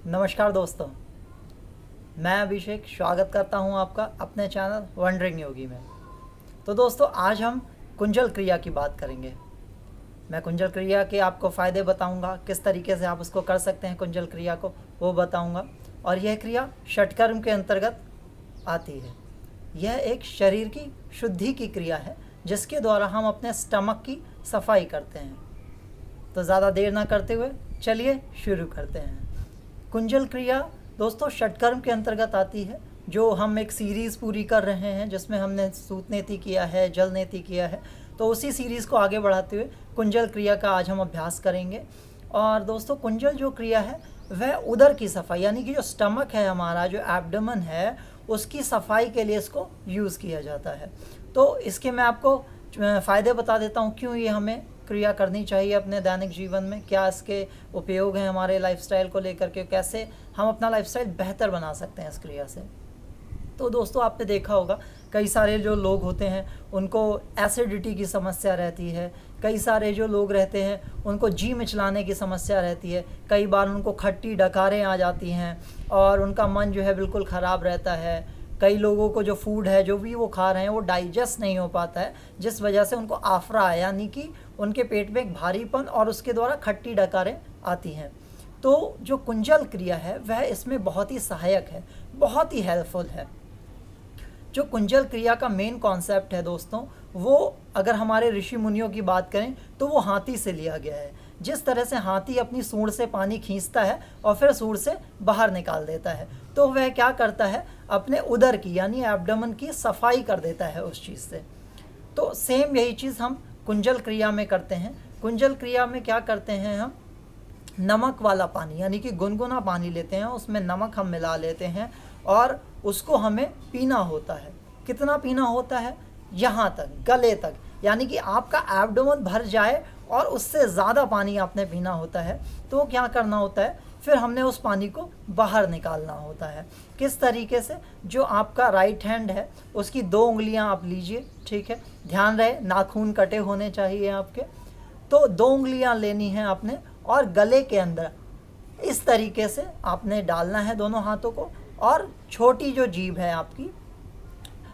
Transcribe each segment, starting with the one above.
नमस्कार दोस्तों, मैं अभिषेक स्वागत करता हूं आपका अपने चैनल वंडरिंग योगी में। तो दोस्तों, आज हम कुंजल क्रिया की बात करेंगे। मैं कुंजल क्रिया के आपको फ़ायदे बताऊंगा, किस तरीके से आप उसको कर सकते हैं कुंजल क्रिया को, वो बताऊंगा। और यह क्रिया षटकर्म के अंतर्गत आती है। यह एक शरीर की शुद्धि की क्रिया है, जिसके द्वारा हम अपने स्टमक की सफाई करते हैं। तो ज़्यादा देर ना करते हुए चलिए शुरू करते हैं। कुंजल क्रिया दोस्तों षटकर्म के अंतर्गत आती है, जो हम एक सीरीज़ पूरी कर रहे हैं, जिसमें हमने सूत नेति किया है, जल नेति किया है। तो उसी सीरीज़ को आगे बढ़ाते हुए कुंजल क्रिया का आज हम अभ्यास करेंगे। और दोस्तों, कुंजल जो क्रिया है वह उदर की सफाई, यानी कि जो स्टमक है हमारा, जो एब्डोमेन है, उसकी सफाई के लिए इसको यूज़ किया जाता है। तो इसके मैं आपको फ़ायदे बता देता हूँ, क्यों ये हमें क्रिया करनी चाहिए अपने दैनिक जीवन में, क्या इसके उपयोग हैं हमारे लाइफस्टाइल को लेकर के, कैसे हम अपना लाइफस्टाइल बेहतर बना सकते हैं इस क्रिया से। तो दोस्तों, आपने देखा होगा कई सारे जो लोग होते हैं उनको एसिडिटी की समस्या रहती है। कई सारे जो लोग रहते हैं उनको जी मिचलाने की समस्या रहती है। कई बार उनको खट्टी डकारें आ जाती हैं और उनका मन जो है बिल्कुल ख़राब रहता है। कई लोगों को जो फूड है, जो भी वो खा रहे हैं, वो डाइजेस्ट नहीं हो पाता है, जिस वजह से उनको आफरा है, यानी कि उनके पेट में एक भारीपन और उसके द्वारा खट्टी डकारें आती हैं। तो जो कुंजल क्रिया है वह इसमें बहुत ही सहायक है, बहुत ही हेल्पफुल है। जो कुंजल क्रिया का मेन कॉन्सेप्ट है दोस्तों, वो अगर हमारे ऋषि मुनियों की बात करें तो वो हाथी से लिया गया है। जिस तरह से हाथी अपनी सूंड से पानी खींचता है और फिर सूंड से बाहर निकाल देता है, तो वह क्या करता है, अपने उदर की यानी एब्डोमेन की सफाई कर देता है उस चीज़ से। तो सेम यही चीज़ हम कुंजल क्रिया में करते हैं। कुंजल क्रिया में क्या करते हैं, हम नमक वाला पानी यानी कि गुनगुना पानी लेते हैं, उसमें नमक हम मिला लेते हैं और उसको हमें पीना होता है। कितना पीना होता है, यहाँ तक, गले तक, यानी कि आपका एब्डोमेन भर जाए और उससे ज़्यादा पानी आपने पीना होता है। तो क्या करना होता है, फिर हमने उस पानी को बाहर निकालना होता है। किस तरीके से, जो आपका राइट हैंड है उसकी 2 उंगलियां आप लीजिए, ठीक है, ध्यान रहे नाखून कटे होने चाहिए आपके। तो 2 उंगलियां लेनी है आपने और गले के अंदर इस तरीके से आपने डालना है दोनों हाथों को, और छोटी जो जीभ है आपकी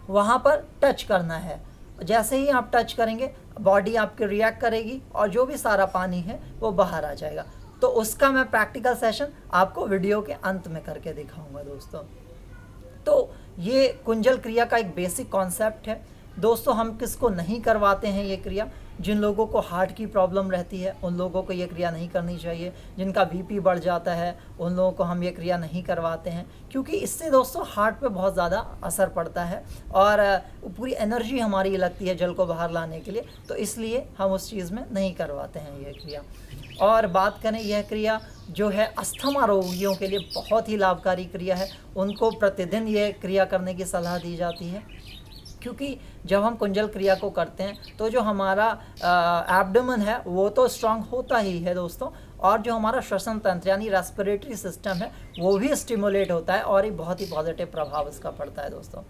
वहाँ पर टच करना है। जैसे ही आप टच करेंगे बॉडी आपकी रिएक्ट करेगी और जो भी सारा पानी है वो बाहर आ जाएगा। तो उसका मैं प्रैक्टिकल सेशन आपको वीडियो के अंत में करके दिखाऊंगा दोस्तों। तो ये कुंजल क्रिया का एक बेसिक कॉन्सेप्ट है दोस्तों। हम किसको नहीं करवाते हैं ये क्रिया, जिन लोगों को हार्ट की प्रॉब्लम रहती है उन लोगों को ये क्रिया नहीं करनी चाहिए। जिनका बीपी बढ़ जाता है उन लोगों को हम ये क्रिया नहीं करवाते हैं, क्योंकि इससे दोस्तों हार्ट पे बहुत ज़्यादा असर पड़ता है और पूरी एनर्जी हमारी लगती है जल को बाहर लाने के लिए। तो इसलिए हम उस चीज़ में नहीं करवाते हैं ये क्रिया। और बात करें, यह क्रिया जो है अस्थमा रोगियों के लिए बहुत ही लाभकारी क्रिया है। उनको प्रतिदिन ये क्रिया करने की सलाह दी जाती है, क्योंकि जब हम कुंजल क्रिया को करते हैं तो जो हमारा एब्डोमेन है वो तो स्ट्रांग होता ही है दोस्तों, और जो हमारा श्वसन तंत्र यानी रेस्पिरेटरी सिस्टम है वो भी स्टिमुलेट होता है और ये बहुत ही पॉजिटिव प्रभाव इसका पड़ता है दोस्तों।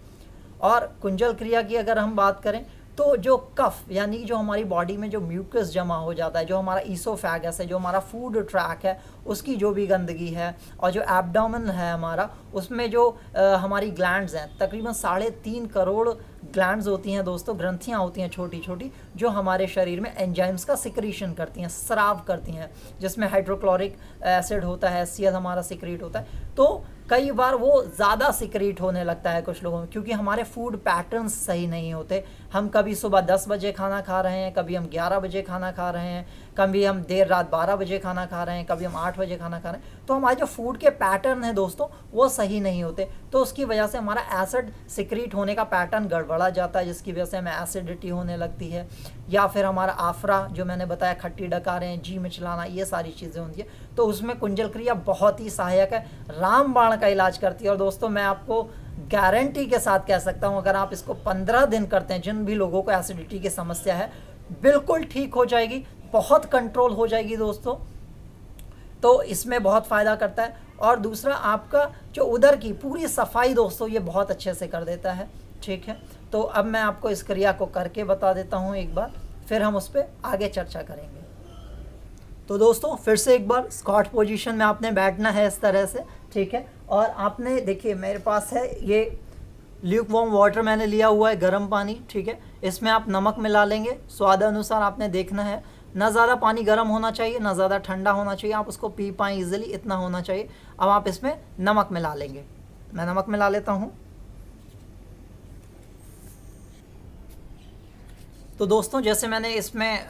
और कुंजल क्रिया की अगर हम बात करें तो जो कफ यानी जो हमारी बॉडी में जो म्यूकस जमा हो जाता है, जो हमारा ईसोफेगस है, जो हमारा फूड ट्रैक है, उसकी जो भी गंदगी है, और जो एब्डोमेन है हमारा, उसमें जो हमारी ग्लैंड्स हैं, तकरीबन 3.5 करोड़ ग्लैंड्स होती हैं दोस्तों, ग्रंथियाँ होती हैं छोटी छोटी, जो हमारे शरीर में एंजाइम्स का सिक्रीशन करती हैं, स्राव करती हैं, जिसमें हाइड्रोक्लोरिक एसिड होता है, HCl हमारा सिक्रीट होता है। तो कई बार वो ज़्यादा सिक्रीट होने लगता है कुछ लोगों में, क्योंकि हमारे फूड पैटर्न्स सही नहीं होते। हम कभी सुबह 10 बजे खाना खा रहे हैं, कभी हम 11 बजे खाना खा रहे हैं, कभी हम देर रात 12 बजे खाना खा रहे हैं, कभी हम 8 बजे खाना खा रहे हैं। तो हमारे जो फूड के पैटर्न है दोस्तों वो सही नहीं होते, तो उसकी वजह से हमारा एसिड सिक्रीट होने का पैटर्न गड़बड़ा जाता है, जिसकी वजह से हमें एसिडिटी होने लगती है, या फिर हमारा आफरा जो मैंने बताया, खट्टी डकारें, जी मिचलाना, ये सारी चीज़ें होती है। तो उसमें कुंजल क्रिया बहुत ही सहायक है, रामबाण का इलाज करती है। और दोस्तों, मैं आपको गारंटी के साथ कह सकता हूँ, अगर आप इसको 15 दिन करते हैं, जिन भी लोगों को एसिडिटी की समस्या है बिल्कुल ठीक हो जाएगी, बहुत कंट्रोल हो जाएगी दोस्तों। तो इसमें बहुत फ़ायदा करता है। और दूसरा, आपका जो उदर की पूरी सफाई दोस्तों ये बहुत अच्छे से कर देता है, ठीक है। तो अब मैं आपको इस क्रिया को करके बता देता हूँ एक बार, फिर हम उस पर आगे चर्चा करेंगे। तो दोस्तों फिर से एक बार स्क्वाट पोजीशन में आपने बैठना है इस तरह से, ठीक है। और आपने देखिए मेरे पास है ये ल्यूक वार्म वाटर मैंने लिया हुआ है, गर्म पानी, ठीक है। इसमें आप नमक मिला लेंगे, स्वाद अनुसार आपने देखना है। ना ज़्यादा पानी गर्म होना चाहिए, ना ज़्यादा ठंडा होना चाहिए, आप उसको पी पाएँ ईजिली, इतना होना चाहिए। अब आप इसमें नमक मिला लेंगे, मैं नमक मिला लेता हूँ। तो दोस्तों जैसे मैंने इसमें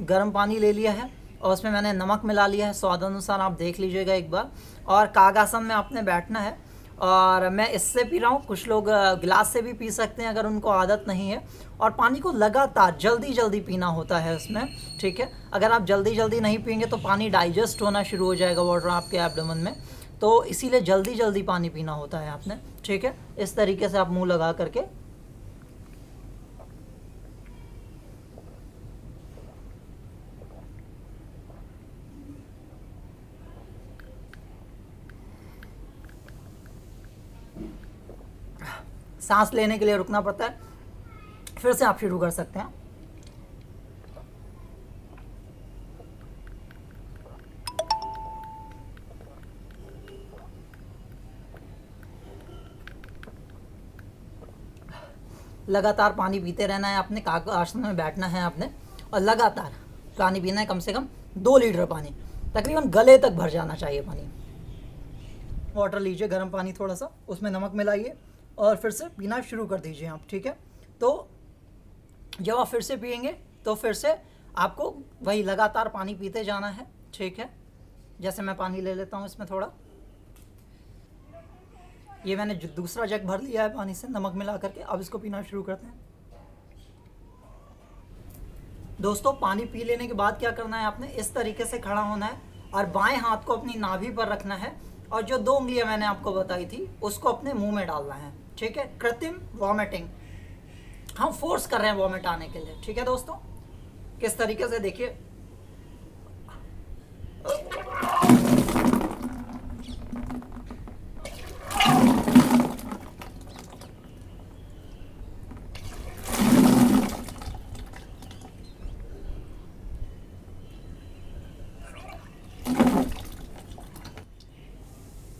गर्म पानी ले लिया है और उसमें मैंने नमक मिला लिया है, स्वाद अनुसार आप देख लीजिएगा एक बार। और कागासन में आपने बैठना है, और मैं इससे पी रहा हूँ, कुछ लोग गिलास से भी पी सकते हैं अगर उनको आदत नहीं है। और पानी को लगातार जल्दी जल्दी पीना होता है इसमें, ठीक है। अगर आप जल्दी जल्दी नहीं पियेंगे तो पानी डाइजेस्ट होना शुरू हो जाएगा वाटर आपके एब्डोमेन में, तो इसीलिए जल्दी जल्दी पानी पीना होता है आपने, ठीक है। इस तरीके से आप मुँह लगा करके सांस लेने के लिए रुकना पड़ता है। फिर से आप शुरू कर सकते हैं। लगातार पानी पीते रहना है आपने, आसन में बैठना है आपने और लगातार पानी पीना है, कम से कम 2 लीटर पानी, तकरीबन गले तक भर जाना चाहिए पानी। वाटर लीजिए, गर्म पानी थोड़ा सा, उसमें नमक मिलाइए और फिर से पीना शुरू कर दीजिए आप, ठीक है। तो जब आप फिर से पियेंगे तो फिर से आपको वही लगातार पानी पीते जाना है, ठीक है। जैसे मैं पानी ले लेता हूँ इसमें थोड़ा, ये मैंने दूसरा जग भर लिया है पानी से नमक मिला करके। अब इसको पीना शुरू करते हैं। दोस्तों पानी पी लेने के बाद क्या करना है, आपने इस तरीके से खड़ा होना है और बाएं हाथ को अपनी नाभि पर रखना है और जो 2 उंगलियां मैंने आपको बताई थी उसको अपने मुंह में डालना है, ठीक है। कृत्रिम वॉमिटिंग, हम फोर्स कर रहे हैं वॉमिट आने के लिए, ठीक है दोस्तों। किस तरीके से देखिए,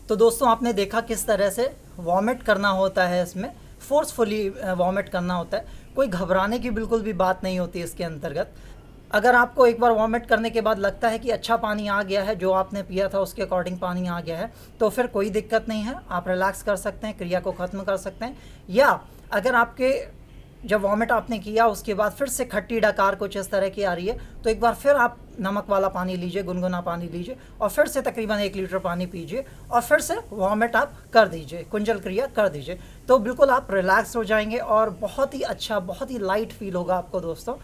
तो दोस्तों आपने देखा किस तरह से वॉमिट करना होता है, इसमें फोर्सफुली वॉमिट करना होता है। कोई घबराने की बिल्कुल भी बात नहीं होती इसके अंतर्गत। अगर आपको एक बार वॉमिट करने के बाद लगता है कि अच्छा पानी आ गया है, जो आपने पिया था उसके अकॉर्डिंग पानी आ गया है, तो फिर कोई दिक्कत नहीं है, आप रिलैक्स कर सकते हैं, क्रिया को ख़त्म कर सकते हैं। या अगर आपके जब वॉमिट आपने किया उसके बाद फिर से खट्टी डकार कुछ इस तरह की आ रही है, तो एक बार फिर आप नमक वाला पानी लीजिए, गुनगुना पानी लीजिए और फिर से तकरीबन 1 लीटर पानी पीजिए और फिर से वॉमिट आप कर दीजिए, कुंजल क्रिया कर दीजिए, तो बिल्कुल आप रिलैक्स हो जाएंगे और बहुत ही अच्छा, बहुत ही लाइट फील होगा आपको दोस्तों,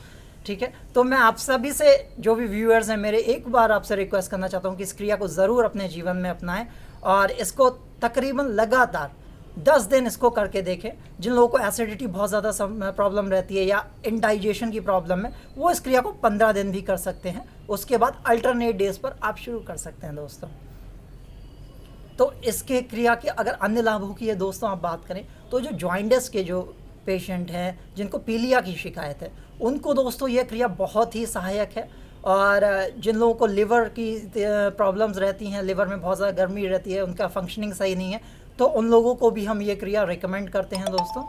ठीक है। तो मैं आप सभी से, जो भी व्यूअर्स हैं मेरे, एक बार आपसे रिक्वेस्ट करना चाहता हूँ कि इस क्रिया को ज़रूर अपने जीवन में अपनाएं और इसको तकरीबन लगातार 10 दिन इसको करके देखें। जिन लोगों को एसिडिटी बहुत ज़्यादा प्रॉब्लम रहती है या इंडाइजेशन की प्रॉब्लम है, वो इस क्रिया को 15 दिन भी कर सकते हैं। उसके बाद अल्टरनेट डेज पर आप शुरू कर सकते हैं दोस्तों। तो इसके क्रिया के अगर अन्य लाभों की है दोस्तों आप बात करें, तो जो जॉइंटिस के जो पेशेंट हैं, जिनको पीलिया की शिकायत है, उनको दोस्तों ये क्रिया बहुत ही सहायक है। और जिन लोगों को लिवर की प्रॉब्लम्स रहती हैं, लिवर में बहुत ज़्यादा गर्मी रहती है, उनका फंक्शनिंग सही नहीं है, तो उन लोगों को भी हम ये क्रिया रिकमेंड करते हैं दोस्तों।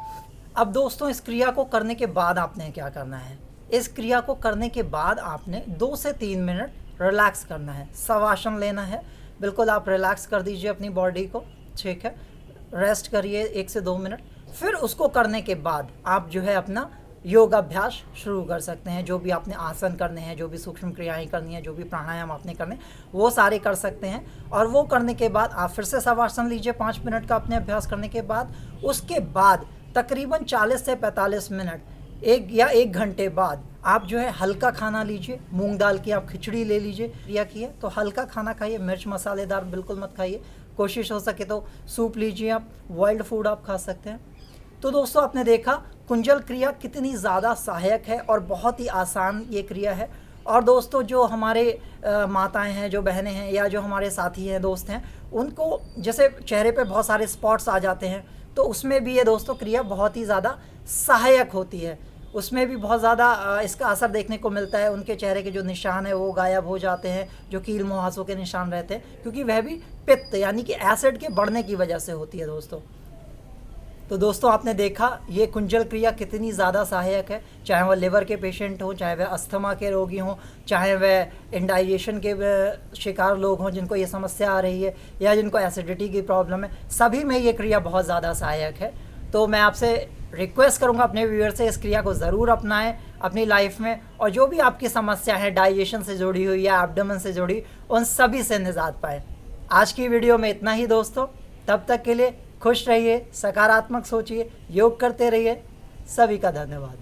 अब दोस्तों इस क्रिया को करने के बाद आपने क्या करना है, इस क्रिया को करने के बाद आपने 2 से 3 मिनट रिलैक्स करना है, शवासन लेना है। बिल्कुल आप रिलैक्स कर दीजिए अपनी बॉडी को, ठीक है। रेस्ट करिए 1 से 2 मिनट, फिर उसको करने के बाद आप जो है अपना योगाभ्यास शुरू कर सकते हैं। जो भी आपने आसन करने हैं, जो भी सूक्ष्म क्रियाएं करनी है, जो भी प्राणायाम आपने करने, वो सारे कर सकते हैं। और वो करने के बाद आप फिर से शवासन लीजिए 5 मिनट का अपने अभ्यास करने के बाद। उसके बाद तकरीबन 40 से 45 मिनट, 1 घंटे बाद आप जो है हल्का खाना लीजिए। मूंग दाल की आप खिचड़ी ले लीजिए, क्रिया की है तो हल्का खाना खाइए, मिर्च मसालेदार बिल्कुल मत खाइए। कोशिश हो सके तो सूप लीजिए, आप वाइल्ड फूड आप खा सकते हैं। तो दोस्तों आपने देखा कुंजल क्रिया कितनी ज़्यादा सहायक है और बहुत ही आसान ये क्रिया है। और दोस्तों जो हमारे माताएं हैं, जो बहनें हैं, या जो हमारे साथी हैं, दोस्त हैं, उनको जैसे चेहरे पे बहुत सारे स्पॉट्स आ जाते हैं, तो उसमें भी ये दोस्तों क्रिया बहुत ही ज़्यादा सहायक होती है। उसमें भी बहुत ज़्यादा इसका असर देखने को मिलता है। उनके चेहरे के जो निशान है वो गायब हो जाते हैं, जो कील मुहासों के निशान रहते हैं, क्योंकि वह भी पित्त यानी कि एसिड के बढ़ने की वजह से होती है दोस्तों। तो दोस्तों आपने देखा ये कुंजल क्रिया कितनी ज़्यादा सहायक है, चाहे वह लिवर के पेशेंट हों, चाहे वह अस्थमा के रोगी हों, चाहे वह इंडाइजेशन के शिकार लोग हों जिनको ये समस्या आ रही है, या जिनको एसिडिटी की प्रॉब्लम है, सभी में ये क्रिया बहुत ज़्यादा सहायक है। तो मैं आपसे रिक्वेस्ट करूंगा अपने व्यूअर से इस क्रिया को ज़रूर अपनाएं अपनी लाइफ में, और जो भी आपकी समस्या है डाइजेशन से जुड़ी हुई या एब्डोमेन से जुड़ी, उन सभी से निजात पाएँ। आज की वीडियो में इतना ही दोस्तों, तब तक के लिए खुश रहिए, सकारात्मक सोचिए, योग करते रहिए। सभी का धन्यवाद।